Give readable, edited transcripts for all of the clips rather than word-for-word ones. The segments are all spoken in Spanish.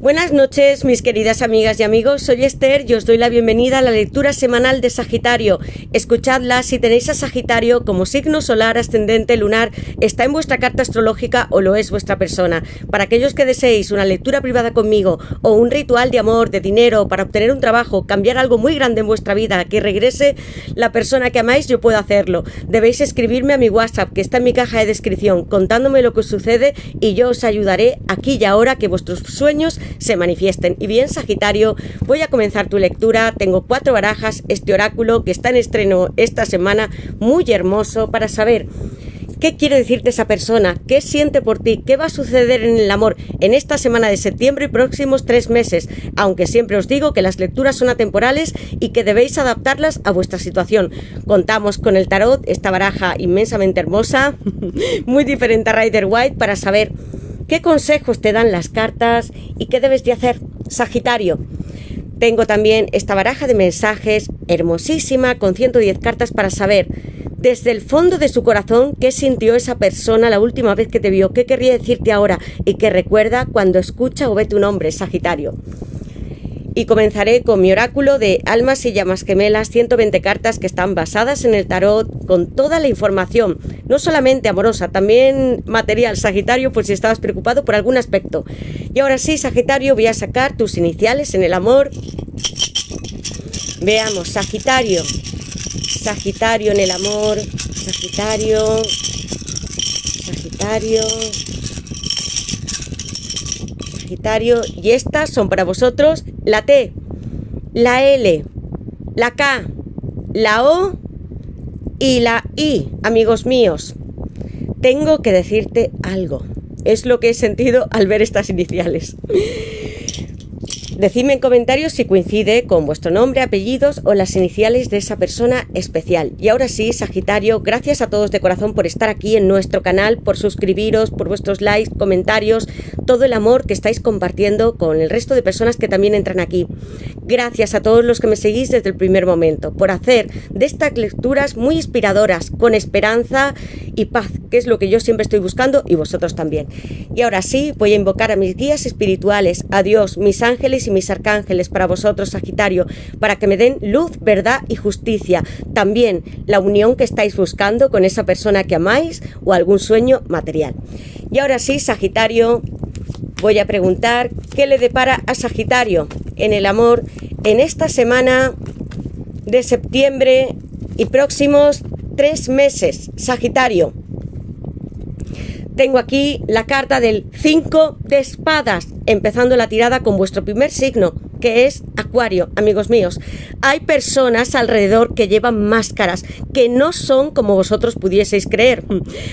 Buenas noches, mis queridas amigas y amigos, soy Esther y os doy la bienvenida a la lectura semanal de Sagitario. Escuchadla si tenéis a Sagitario como signo solar, ascendente, lunar, está en vuestra carta astrológica o lo es vuestra persona. Para aquellos que deseéis una lectura privada conmigo o un ritual de amor, de dinero, para obtener un trabajo, cambiar algo muy grande en vuestra vida, que regrese la persona que amáis, yo puedo hacerlo. Debéis escribirme a mi WhatsApp, que está en mi caja de descripción, contándome lo que os sucede y yo os ayudaré aquí y ahora que vuestros sueños se manifiesten. Y bien, Sagitario, voy a comenzar tu lectura. Tengo 4 barajas, este oráculo que está en estreno esta semana, muy hermoso, para saber qué quiere decirte esa persona, qué siente por ti, qué va a suceder en el amor en esta semana de septiembre y próximos 3 meses, aunque siempre os digo que las lecturas son atemporales y que debéis adaptarlas a vuestra situación. Contamos con el tarot, esta baraja inmensamente hermosa, muy diferente a Rider White, para saber qué consejos te dan las cartas y qué debes de hacer, Sagitario. Tengo también esta baraja de mensajes hermosísima con 110 cartas para saber desde el fondo de su corazón qué sintió esa persona la última vez que te vio, qué querría decirte ahora y qué recuerda cuando escucha o ve tu nombre, Sagitario. Y comenzaré con mi oráculo de almas y llamas gemelas, 120 cartas que están basadas en el tarot, con toda la información, no solamente amorosa, también material, Sagitario, por si estabas preocupado por algún aspecto. Y ahora sí, Sagitario, voy a sacar tus iniciales en el amor. Veamos, Sagitario, Sagitario en el amor, Sagitario, Sagitario, Sagitario, y estas son para vosotros la T, la L, la K, la O y la I, amigos míos. Tengo que decirte algo, es lo que he sentido al ver estas iniciales. Decidme en comentarios si coincide con vuestro nombre, apellidos o las iniciales de esa persona especial. Y ahora sí, Sagitario, gracias a todos de corazón por estar aquí en nuestro canal, por suscribiros, por vuestros likes, comentarios, todo el amor que estáis compartiendo con el resto de personas que también entran aquí. Gracias a todos los que me seguís desde el primer momento, por hacer de estas lecturas muy inspiradoras, con esperanza y paz, que es lo que yo siempre estoy buscando y vosotros también. Y ahora sí, voy a invocar a mis guías espirituales, a Dios, mis ángeles y mis arcángeles para vosotros, Sagitario, para que me den luz, verdad y justicia. También la unión que estáis buscando con esa persona que amáis o algún sueño material. Y ahora sí, Sagitario, voy a preguntar qué le depara a Sagitario en el amor en esta semana de septiembre y próximos 3 meses, Sagitario. Tengo aquí la carta del 5 de espadas, empezando la tirada con vuestro primer signo, que es Acuario, amigos míos. Hay personas alrededor que llevan máscaras, que no son como vosotros pudieseis creer.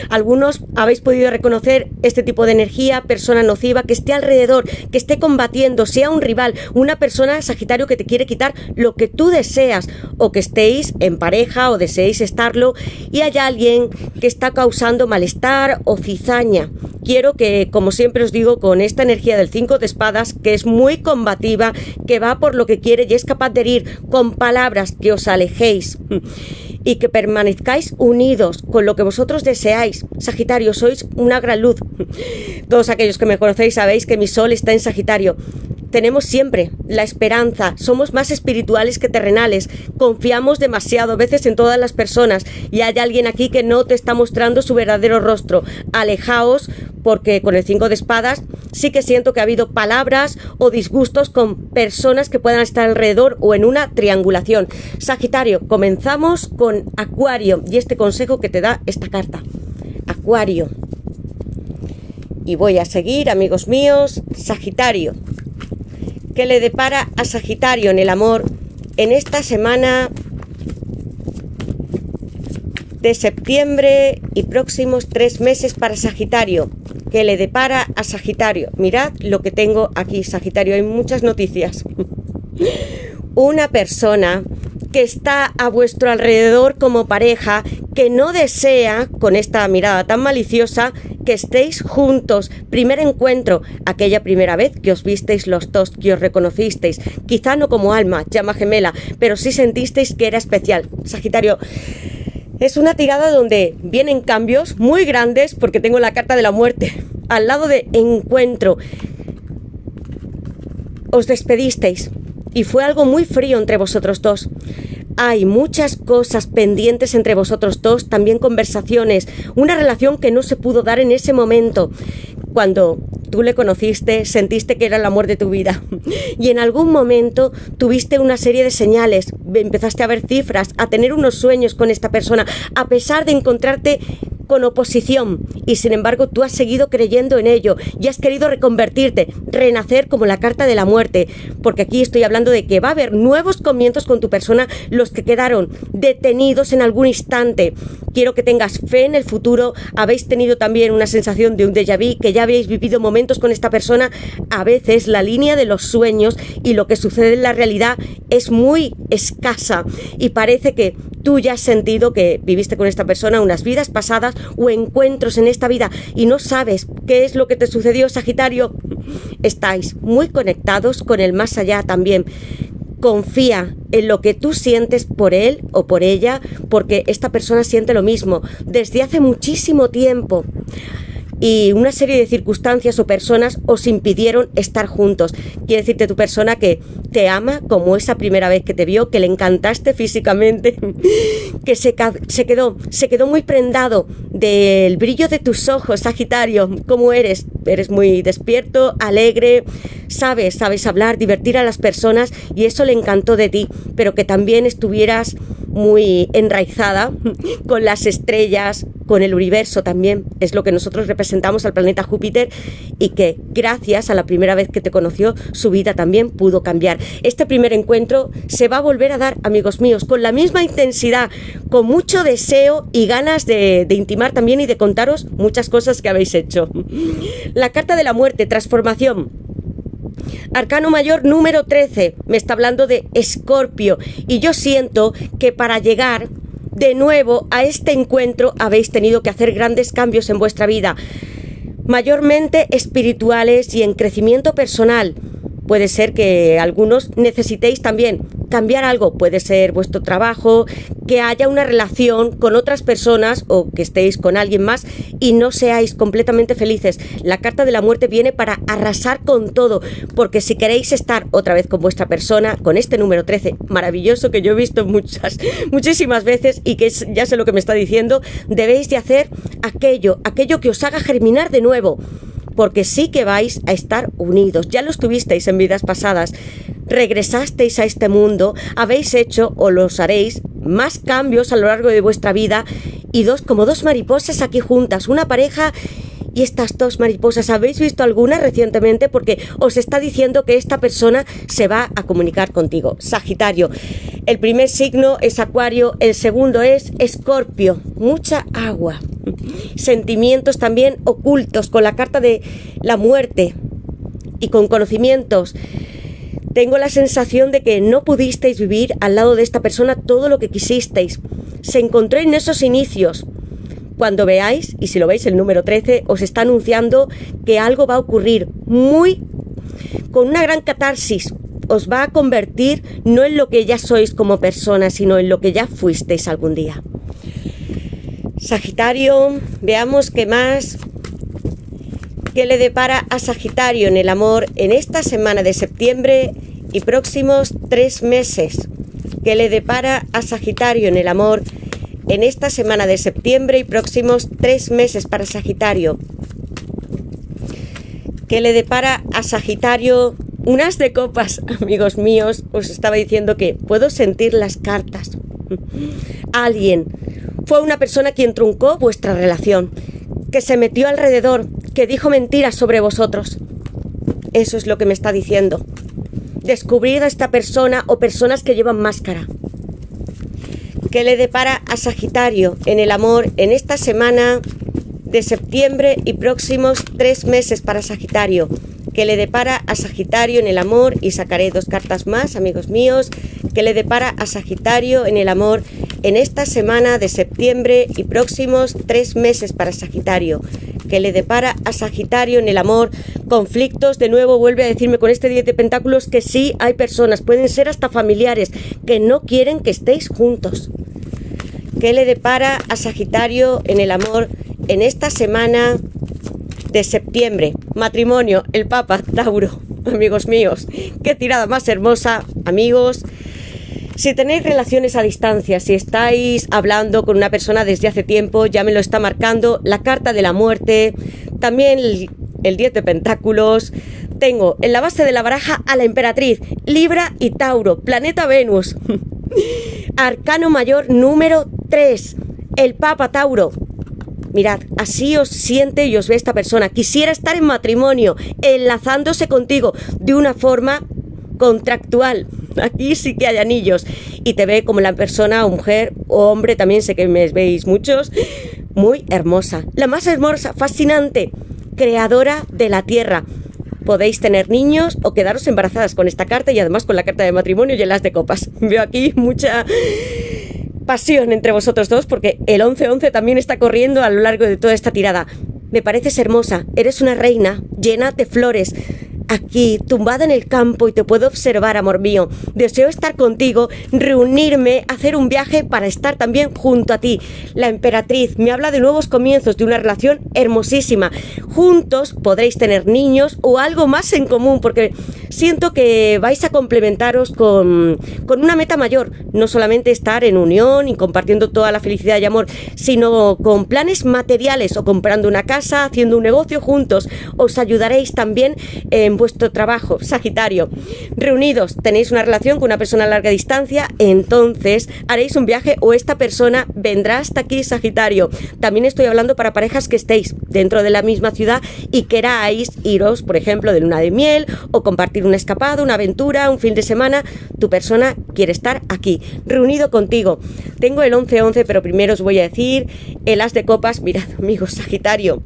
Algunos habéis podido reconocer este tipo de energía, persona nociva, que esté alrededor, que esté combatiendo, sea un rival, una persona, Sagitario, que te quiere quitar lo que tú deseas, o que estéis en pareja o deseéis estarlo, y hay alguien que está causando malestar o cizaña. Quiero que, como siempre os digo, con esta energía del 5 de espadas, que es muy combativa, que va por lo que quiere y es capaz de herir con palabras, que os alejéis y que permanezcáis unidos con lo que vosotros deseáis. Sagitario, sois una gran luz. Todos aquellos que me conocéis sabéis que mi sol está en Sagitario. Tenemos siempre la esperanza, somos más espirituales que terrenales, confiamos demasiado a veces en todas las personas y hay alguien aquí que no te está mostrando su verdadero rostro. Alejaos, porque con el 5 de espadas sí que siento que ha habido palabras o disgustos con personas que puedan estar alrededor o en una triangulación. Sagitario, comenzamos con Acuario y este consejo que te da esta carta. Acuario. Y voy a seguir, amigos míos, Sagitario. ¿Qué le depara a Sagitario en el amor en esta semana de septiembre y próximos 3 meses para Sagitario? ¿Qué le depara a Sagitario? Mirad lo que tengo aquí, Sagitario, hay muchas noticias. Una persona que está a vuestro alrededor como pareja, que no desea, con esta mirada tan maliciosa, que estéis juntos. Primer encuentro, aquella primera vez que os visteis los dos, que os reconocisteis, quizá no como alma, llama gemela, pero sí sentisteis que era especial. Sagitario, es una tirada donde vienen cambios muy grandes, porque tengo la carta de la muerte al lado de encuentro. os despedisteis y fue algo muy frío entre vosotros dos. Hay muchas cosas pendientes entre vosotros dos, también conversaciones, una relación que no se pudo dar en ese momento. Cuando tú le conociste, sentiste que era el amor de tu vida y en algún momento tuviste una serie de señales, empezaste a ver cifras, a tener unos sueños con esta persona, a pesar de encontrarte con oposición, y sin embargo tú has seguido creyendo en ello y has querido reconvertirte, renacer como la carta de la muerte, porque aquí estoy hablando de que va a haber nuevos comienzos con tu persona, los que quedaron detenidos en algún instante. Quiero que tengas fe en el futuro. Habéis tenido también una sensación de un déjà vu, que ya habéis vivido momentos con esta persona. A veces la línea de los sueños y lo que sucede en la realidad es muy escasa y parece que tú ya has sentido que viviste con esta persona unas vidas pasadas o encuentros en esta vida y no sabes qué es lo que te sucedió, Sagitario. Estáis muy conectados con el más allá también. Confía en lo que tú sientes por él o por ella, porque esta persona siente lo mismo desde hace muchísimo tiempo. Y una serie de circunstancias o personas os impidieron estar juntos. Quiere decirte tu persona que te ama como esa primera vez que te vio, que le encantaste físicamente, que se quedó muy prendado del brillo de tus ojos, Sagitario. ¿Cómo eres? Eres muy despierto, alegre, sabes hablar, divertir a las personas, y eso le encantó de ti, pero que también estuvieras muy enraizada con las estrellas, con el universo también, es lo que nosotros representamos al planeta Júpiter, y que gracias a la primera vez que te conoció, su vida también pudo cambiar. Este primer encuentro se va a volver a dar, amigos míos, con la misma intensidad, con mucho deseo y ganas de intimar también y de contaros muchas cosas que habéis hecho. La carta de la muerte, transformación. Arcano mayor número 13, me está hablando de Escorpio, y yo siento que para llegar de nuevo a este encuentro habéis tenido que hacer grandes cambios en vuestra vida, mayormente espirituales y en crecimiento personal. Puede ser que algunos necesitéis también cambiar algo, puede ser vuestro trabajo, que haya una relación con otras personas o que estéis con alguien más y no seáis completamente felices. La carta de la muerte viene para arrasar con todo, porque si queréis estar otra vez con vuestra persona, con este número 13 maravilloso que yo he visto muchísimas veces y que ya sé lo que me está diciendo, debéis de hacer aquello que os haga germinar de nuevo, porque sí que vais a estar unidos. Ya lo estuvisteis en vidas pasadas, regresasteis a este mundo, habéis hecho o los haréis más cambios a lo largo de vuestra vida, y como dos mariposas aquí juntas, una pareja. Y estas dos mariposas, ¿habéis visto alguna recientemente? Porque os está diciendo que esta persona se va a comunicar contigo. Sagitario, el primer signo es Acuario, el segundo es Escorpio. Mucha agua. Sentimientos también ocultos con la carta de la muerte y con conocimientos. Tengo la sensación de que no pudisteis vivir al lado de esta persona todo lo que quisisteis. Se encontró en esos inicios. Cuando veáis, y si lo veis el número 13, os está anunciando que algo va a ocurrir con una gran catarsis. Os va a convertir no en lo que ya sois como persona, sino en lo que ya fuisteis algún día. Sagitario, veamos qué más. ¿Qué le depara a Sagitario en el amor en esta semana de septiembre y próximos 3 meses? ¿Qué le depara a Sagitario en el amor en esta semana de septiembre y próximos 3 meses para Sagitario? ¿Qué le depara a Sagitario? Un as de copas, amigos míos. Os estaba diciendo que puedo sentir las cartas. Fue una persona quien truncó vuestra relación, que se metió alrededor, que dijo mentiras sobre vosotros. Eso es lo que me está diciendo. Descubrir a esta persona o personas que llevan máscara. ¿Qué le depara a Sagitario en el amor en esta semana de septiembre y próximos 3 meses para Sagitario? ¿Qué le depara a Sagitario en el amor? Y sacaré 2 cartas más, amigos míos. ¿Qué le depara a Sagitario en el amor en esta semana de septiembre y próximos 3 meses para Sagitario? ¿Qué le depara a Sagitario en el amor? Conflictos, de nuevo vuelve a decirme con este 10 de pentáculos que sí hay personas, pueden ser hasta familiares, que no quieren que estéis juntos. ¿Qué le depara a Sagitario en el amor en esta semana de septiembre. Matrimonio, el Papa Tauro. Amigos míos, qué tirada más hermosa, amigos. Si tenéis relaciones a distancia, si estáis hablando con una persona desde hace tiempo, ya me lo está marcando la carta de la muerte, también el 10 de pentáculos. Tengo en la base de la baraja a la emperatriz, Libra y Tauro, planeta Venus. Arcano mayor número 3, el Papa Tauro. Mirad, así os siente y os ve esta persona. Quisiera estar en matrimonio, enlazándose contigo de una forma contractual. Aquí sí que hay anillos. Y te ve como la persona, o mujer o hombre, también sé que me veis muchos, muy hermosa. La más hermosa, fascinante, creadora de la tierra. Podéis tener niños o quedaros embarazadas con esta carta y además con la carta de matrimonio y el as de copas. Veo aquí mucha pasión entre vosotros dos porque el 11-11 también está corriendo a lo largo de toda esta tirada. Me pareces hermosa, eres una reina llena de flores. Aquí, tumbada en el campo y te puedo observar, amor mío. Deseo estar contigo, reunirme, hacer un viaje para estar también junto a ti. La emperatriz me habla de nuevos comienzos, de una relación hermosísima. Juntos podréis tener niños o algo más en común, porque siento que vais a complementaros con una meta mayor. No solamente estar en unión y compartiendo toda la felicidad y amor, sino con planes materiales o comprando una casa, haciendo un negocio juntos. Os ayudaréis también en vuestro trabajo, Sagitario. Reunidos, tenéis una relación con una persona a larga distancia, entonces haréis un viaje o esta persona vendrá hasta aquí, Sagitario. También estoy hablando para parejas que estéis dentro de la misma ciudad y queráis iros, por ejemplo, de luna de miel o compartir una escapada, una aventura, un fin de semana. Tu persona quiere estar aquí, reunido contigo. Tengo el 11-11, pero primero os voy a decir el as de copas. Mirad, amigos, Sagitario.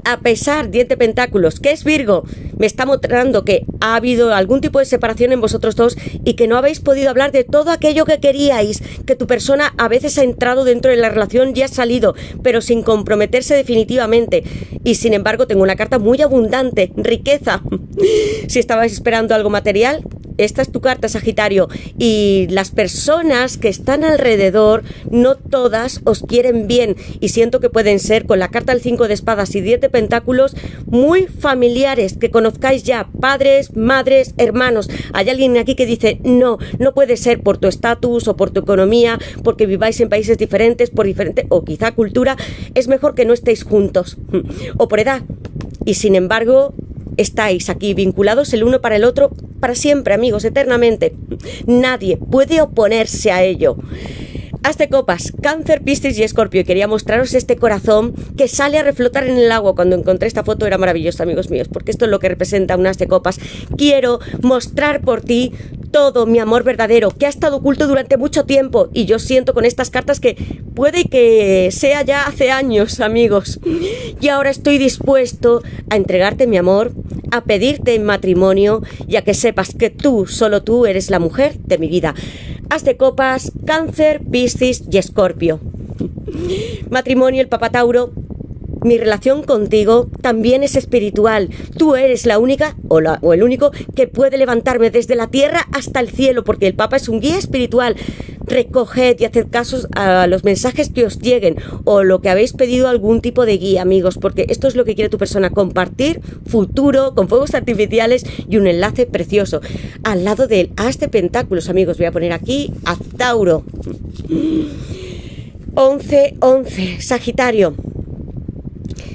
A pesar, 10 de pentáculos, que es Virgo, me está mostrando que ha habido algún tipo de separación en vosotros dos y que no habéis podido hablar de todo aquello que queríais, que tu persona a veces ha entrado dentro de la relación y ha salido, pero sin comprometerse definitivamente. Y sin embargo tengo una carta muy abundante, riqueza. Si estabais esperando algo material, esta es tu carta, Sagitario. Y las personas que están alrededor, no todas os quieren bien. Y siento que pueden ser, con la carta del 5 de espadas y 10 de pentáculos, muy familiares, que conozcáis ya, padres, madres, hermanos. Hay alguien aquí que dice, no puede ser por tu estatus o por tu economía, porque viváis en países diferentes, por diferente, o quizá cultura, es mejor que no estéis juntos. O por edad. Y sin embargo, estáis aquí vinculados el uno para el otro para siempre, amigos, eternamente. Nadie puede oponerse a ello. As de copas, Cáncer, Piscis y Escorpio. Y quería mostraros este corazón que sale a reflotar en el agua. Cuando encontré esta foto era maravillosa, amigos míos, porque esto es lo que representa un as de copas. Quiero mostrar por ti todo mi amor verdadero, que ha estado oculto durante mucho tiempo. Y yo siento con estas cartas que puede que sea ya hace años, amigos. Y ahora estoy dispuesto a entregarte mi amor, a pedirte en matrimonio y a que sepas que tú, solo tú, eres la mujer de mi vida. As de copas, Cáncer, Piscis y Escorpio. Matrimonio, el Papa Tauro. Mi relación contigo también es espiritual. Tú eres la única o el único que puede levantarme desde la tierra hasta el cielo, porque el Papa es un guía espiritual. Recoged y haced caso a los mensajes que os lleguen o lo que habéis pedido, algún tipo de guía, amigos, porque esto es lo que quiere tu persona, compartir futuro con fuegos artificiales y un enlace precioso. Al lado del as de pentáculos, amigos, voy a poner aquí a Tauro. 11-11, Sagitario.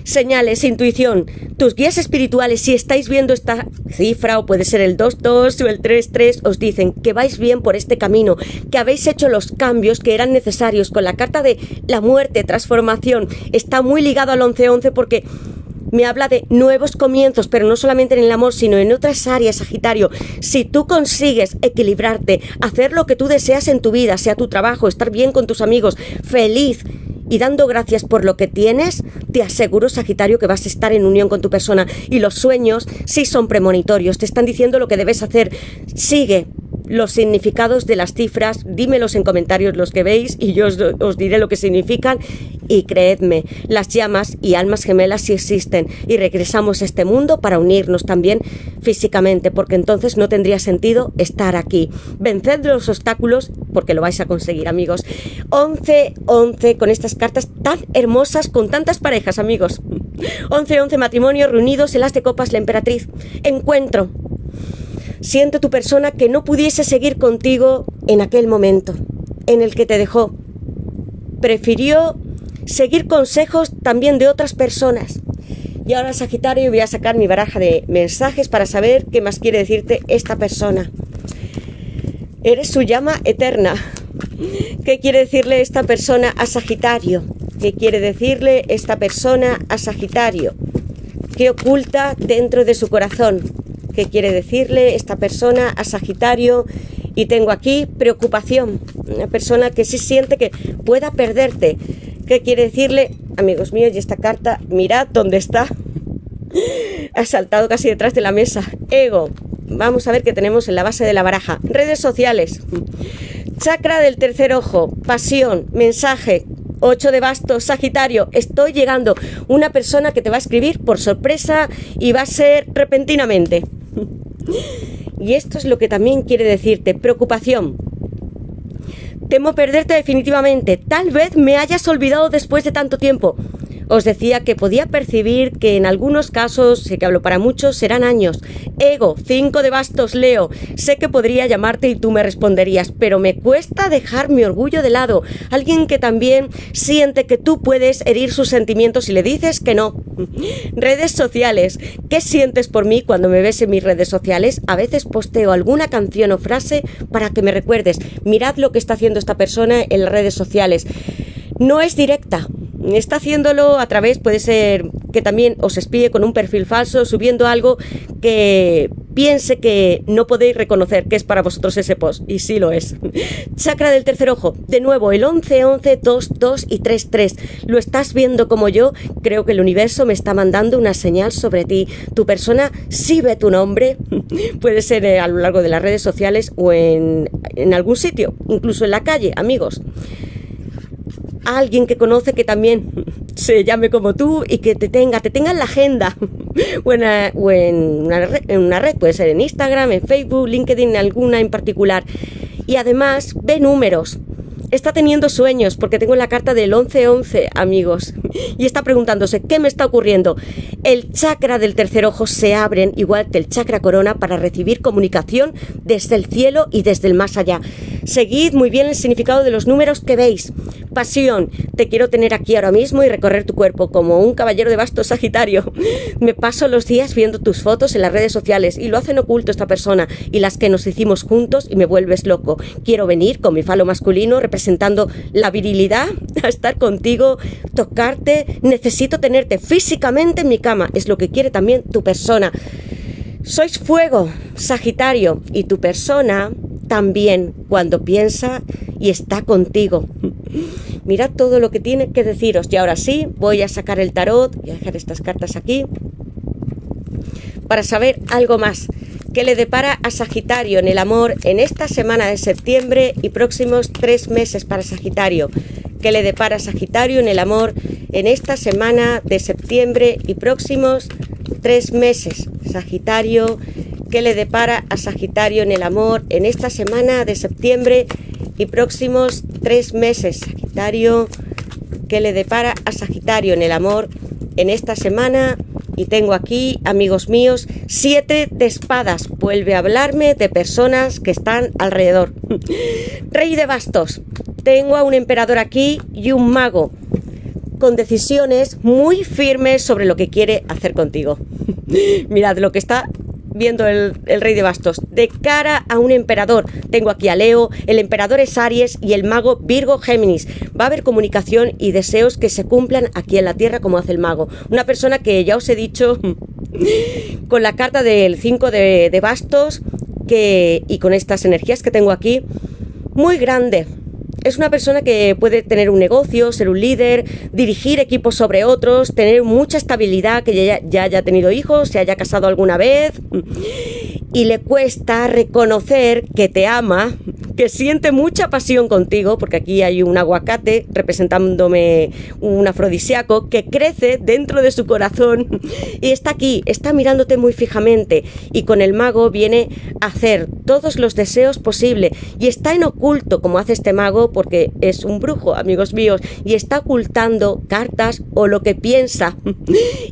Señales, intuición, tus guías espirituales, si estáis viendo esta cifra, o puede ser el 2-2 o el 3-3, os dicen que vais bien por este camino, que habéis hecho los cambios que eran necesarios. Con la carta de la muerte, transformación, está muy ligado al 11-11 porque me habla de nuevos comienzos, pero no solamente en el amor, sino en otras áreas, Sagitario. Si tú consigues equilibrarte, hacer lo que tú deseas en tu vida, sea tu trabajo, estar bien con tus amigos, feliz y dando gracias por lo que tienes, te aseguro, Sagitario, que vas a estar en unión con tu persona. Y los sueños sí son premonitorios, te están diciendo lo que debes hacer. Sigue los significados de las cifras, dímelos en comentarios los que veis y yo os diré lo que significan. Y creedme, las llamas y almas gemelas sí existen y regresamos a este mundo para unirnos también físicamente, porque entonces no tendría sentido estar aquí. Venced los obstáculos porque lo vais a conseguir, amigos. 11-11 con estas cartas tan hermosas, con tantas parejas, amigos. 11-11 matrimonios reunidos, el as de copas, la emperatriz. Encuentro. Siento tu persona que no pudiese seguir contigo en aquel momento en el que te dejó. Prefirió seguir consejos también de otras personas. Y ahora, Sagitario, voy a sacar mi baraja de mensajes para saber qué más quiere decirte esta persona. Eres su llama eterna. ¿Qué quiere decirle esta persona a Sagitario? ¿Qué quiere decirle esta persona a Sagitario? ¿Qué oculta dentro de su corazón? ¿Qué quiere decirle esta persona a Sagitario? Y tengo aquí preocupación. Una persona que sí siente que pueda perderte. ¿Qué quiere decirle? Amigos míos, y esta carta, mirad dónde está. Ha saltado casi detrás de la mesa. Ego. Vamos a ver qué tenemos en la base de la baraja. Redes sociales. Chakra del tercer ojo. Pasión. Mensaje. 8 de bastos. Sagitario. Estoy llegando. Una persona que te va a escribir por sorpresa y va a ser repentinamente. Y esto es lo que también quiere decirte. Preocupación. Temo perderte definitivamente. Tal vez me hayas olvidado después de tanto tiempo. Os decía que podía percibir que en algunos casos, sé que hablo para muchos, serán años. Ego, 5 de bastos, Leo. Sé que podría llamarte y tú me responderías, pero me cuesta dejar mi orgullo de lado. Alguien que también siente que tú puedes herir sus sentimientos y le dices que no. Redes sociales. ¿Qué sientes por mí cuando me ves en mis redes sociales? A veces posteo alguna canción o frase para que me recuerdes. Mirad lo que está haciendo esta persona en las redes sociales. No es directa. Está haciéndolo a través, puede ser que también os espíe con un perfil falso, subiendo algo que piense que no podéis reconocer que es para vosotros ese post, y sí lo es. Chakra del tercer ojo, de nuevo el 11-11, 2-2 y 3-3. ¿Lo estás viendo como yo? Creo que el universo me está mandando una señal sobre ti. Tu persona sí ve tu nombre, puede ser a lo largo de las redes sociales o en algún sitio, incluso en la calle, amigos. Alguien que conoce que también se llame como tú y que te tenga en la agenda o en una red, puede ser en Instagram, en Facebook, LinkedIn, alguna en particular. Y además ve números. Está teniendo sueños porque tengo la carta del 11-11, amigos, y está preguntándose ¿qué me está ocurriendo? El chakra del tercer ojo se abren igual que el chakra corona para recibir comunicación desde el cielo y desde el más allá. Seguid muy bien el significado de los números que veis. Pasión, te quiero tener aquí ahora mismo y recorrer tu cuerpo como un caballero de bastos, Sagitario. Me paso los días viendo tus fotos en las redes sociales y lo hacen oculto esta persona y las que nos hicimos juntos y me vuelves loco. Quiero venir con mi falo masculino representando la virilidad a estar contigo, tocarte, necesito tenerte físicamente en mi cama, es lo que quiere también tu persona. Sois fuego, Sagitario, y tu persona también cuando piensa y está contigo. Mirad todo lo que tiene que deciros. Y ahora sí, voy a sacar el tarot, voy a dejar estas cartas aquí para saber algo más. ¿Qué le depara a Sagitario en el amor en esta semana de septiembre y próximos 3 meses para Sagitario? ¿Qué le depara a Sagitario en el amor en esta semana de septiembre y próximos 3 meses? Sagitario, ¿qué le depara a Sagitario en el amor en esta semana de septiembre y próximos 3 meses? Sagitario, ¿qué le depara a Sagitario en el amor en esta semana? Y tengo aquí, amigos míos, 7 de espadas. Vuelve a hablarme de personas que están alrededor. Rey de bastos. Tengo a un emperador aquí y un mago con decisiones muy firmes sobre lo que quiere hacer contigo. Mirad lo que está viendo el rey de bastos. De cara a un emperador, tengo aquí a Leo, el emperador es Aries y el mago Virgo Géminis. Va a haber comunicación y deseos que se cumplan aquí en la tierra como hace el mago. Una persona que ya os he dicho con la carta del 5 de bastos y con estas energías que tengo aquí, muy grande. Es una persona que puede tener un negocio, ser un líder, dirigir equipos sobre otros, tener mucha estabilidad, que ya haya tenido hijos, se haya casado alguna vez y le cuesta reconocer que te ama, que siente mucha pasión contigo, porque aquí hay un aguacate representándome un afrodisíaco que crece dentro de su corazón y está aquí, está mirándote muy fijamente, y con el mago viene a hacer todos los deseos posibles y está en oculto, como hace este mago, porque es un brujo, amigos míos, y está ocultando cartas o lo que piensa,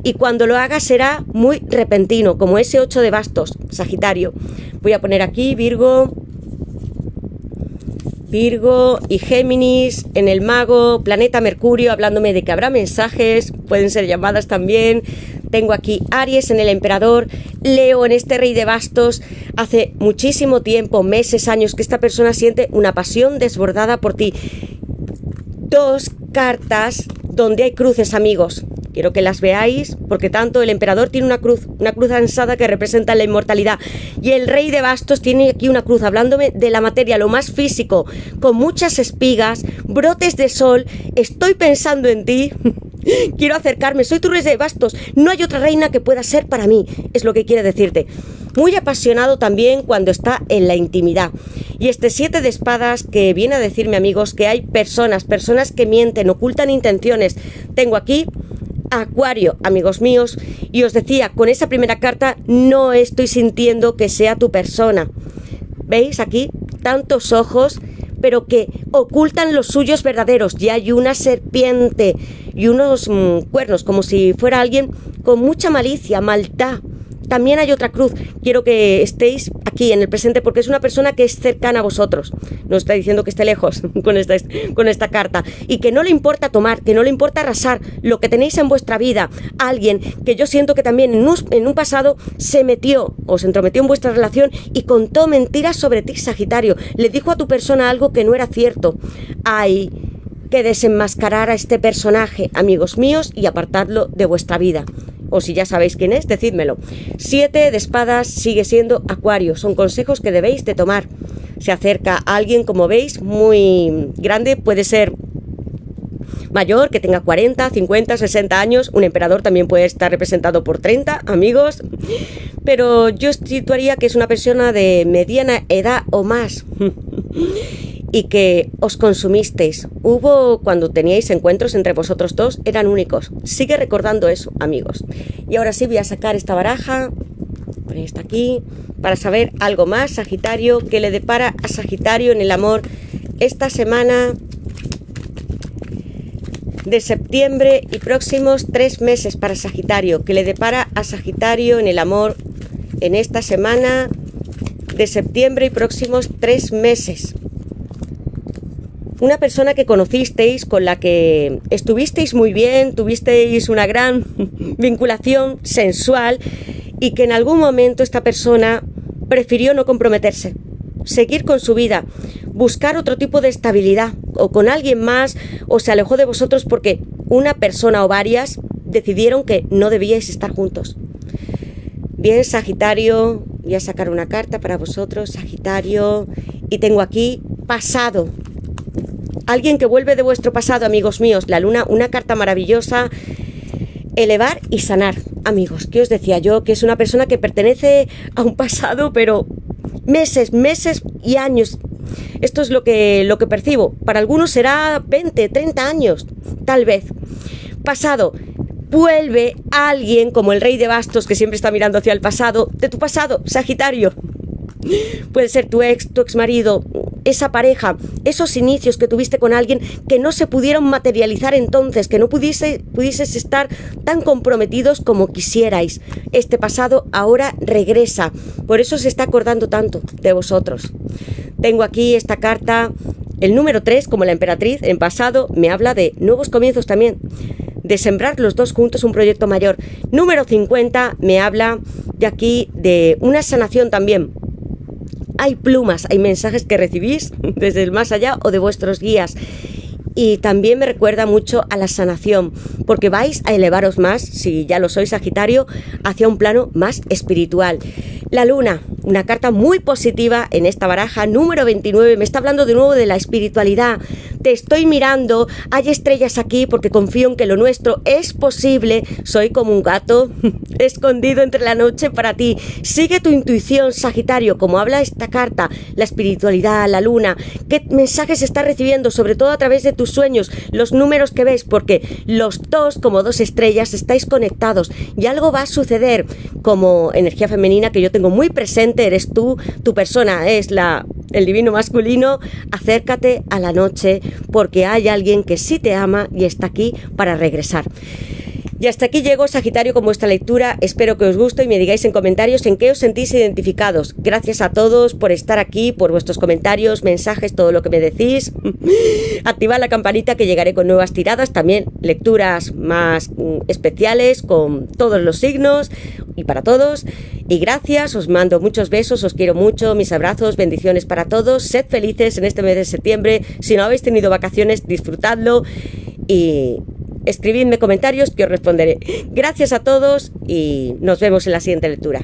y cuando lo haga será muy repentino, como ese 8 de bastos, Sagitario. Voy a poner aquí Virgo y Géminis en el mago, planeta Mercurio, hablándome de que habrá mensajes, pueden ser llamadas también. Tengo aquí Aries en el emperador, Leo en este rey de bastos. Hace muchísimo tiempo, meses, años, que esta persona siente una pasión desbordada por ti. 2 cartas donde hay cruces, amigos. Quiero que las veáis, porque tanto el emperador tiene una cruz ansada que representa la inmortalidad, y el rey de bastos tiene aquí una cruz, hablándome de la materia, lo más físico, con muchas espigas, brotes de sol. Estoy pensando en ti, quiero acercarme, soy tu rey de bastos, no hay otra reina que pueda ser para mí, es lo que quiere decirte. Muy apasionado también cuando está en la intimidad. Y este 7 de espadas que viene a decirme, amigos, que hay personas que mienten, ocultan intenciones. Tengo aquí Acuario, amigos míos, y os decía, con esa primera carta no estoy sintiendo que sea tu persona. ¿Veis aquí? Tantos ojos, pero que ocultan los suyos verdaderos. Y hay una serpiente y unos cuernos, como si fuera alguien con mucha malicia, maldad. También hay otra cruz. Quiero que estéis aquí en el presente, porque es una persona que es cercana a vosotros. No está diciendo que esté lejos con esta carta. Y que no le importa tomar, que no le importa arrasar lo que tenéis en vuestra vida. Alguien que yo siento que también en un pasado se metió o se entrometió en vuestra relación y contó mentiras sobre ti, Sagitario. Le dijo a tu persona algo que no era cierto. Hay que desenmascarar a este personaje, amigos míos, y apartadlo de vuestra vida. O si ya sabéis quién es, decídmelo. 7 de espadas sigue siendo Acuario. Son consejos que debéis de tomar. Se acerca a alguien, como veis, muy grande. Puede ser mayor, que tenga 40, 50, 60 años. Un emperador también puede estar representado por 30, amigos. Pero yo situaría que es una persona de mediana edad o más. Y que os consumisteis. Cuando teníais encuentros entre vosotros dos, eran únicos. Sigue recordando eso, amigos. Y ahora sí voy a sacar esta baraja, poner esta aquí, para saber algo más, Sagitario, que le depara a Sagitario en el amor esta semana de septiembre y próximos 3 meses para Sagitario, que le depara a Sagitario en el amor en esta semana de septiembre y próximos 3 meses. Una persona que conocisteis, con la que estuvisteis muy bien, tuvisteis una gran vinculación sensual, y que en algún momento esta persona prefirió no comprometerse, seguir con su vida, buscar otro tipo de estabilidad, o con alguien más, o se alejó de vosotros porque una persona o varias decidieron que no debíais estar juntos. Bien, Sagitario, voy a sacar una carta para vosotros, Sagitario, y tengo aquí pasado. Alguien que vuelve de vuestro pasado, amigos míos. La luna, una carta maravillosa. Elevar y sanar, amigos. ¿Qué os decía yo? Que es una persona que pertenece a un pasado, pero meses y años. Esto es lo que percibo. Para algunos será 20, 30 años, tal vez. Pasado. Vuelve alguien como el rey de bastos, que siempre está mirando hacia el pasado, de tu pasado, Sagitario. Puede ser tu ex marido, esa pareja, esos inicios que tuviste con alguien que no se pudieron materializar entonces, que no pudieses estar tan comprometidos como quisierais. Este pasado ahora regresa, por eso se está acordando tanto de vosotros. Tengo aquí esta carta, el número 3, como la emperatriz, en pasado me habla de nuevos comienzos también, de sembrar los dos juntos un proyecto mayor. Número 50 me habla de aquí de una sanación también. Hay plumas, hay mensajes que recibís desde el más allá o de vuestros guías. Y también me recuerda mucho a la sanación, porque vais a elevaros más, si ya lo sois, Sagitario, hacia un plano más espiritual. La luna, una carta muy positiva en esta baraja, número 29, me está hablando de nuevo de la espiritualidad, te estoy mirando, hay estrellas aquí porque confío en que lo nuestro es posible, soy como un gato escondido entre la noche para ti. Sigue tu intuición, Sagitario, como habla esta carta, la espiritualidad, la luna, qué mensajes estás recibiendo, sobre todo a través de tus sueños, los números que ves, porque los dos, como dos estrellas, estáis conectados y algo va a suceder. Como energía femenina que yo tengo muy presente, eres tú, tu persona es el divino masculino. Acércate a la noche porque hay alguien que sí te ama y está aquí para regresar. Y hasta aquí llego, Sagitario, con vuestra lectura. Espero que os guste y me digáis en comentarios en qué os sentís identificados. Gracias a todos por estar aquí, por vuestros comentarios, mensajes, todo lo que me decís. Activad la campanita que llegaré con nuevas tiradas, también lecturas más especiales con todos los signos y para todos. Y gracias, os mando muchos besos, os quiero mucho, mis abrazos, bendiciones para todos. Sed felices en este mes de septiembre. Si no habéis tenido vacaciones, disfrutadlo y escribidme comentarios que os responderé. Gracias a todos y nos vemos en la siguiente lectura.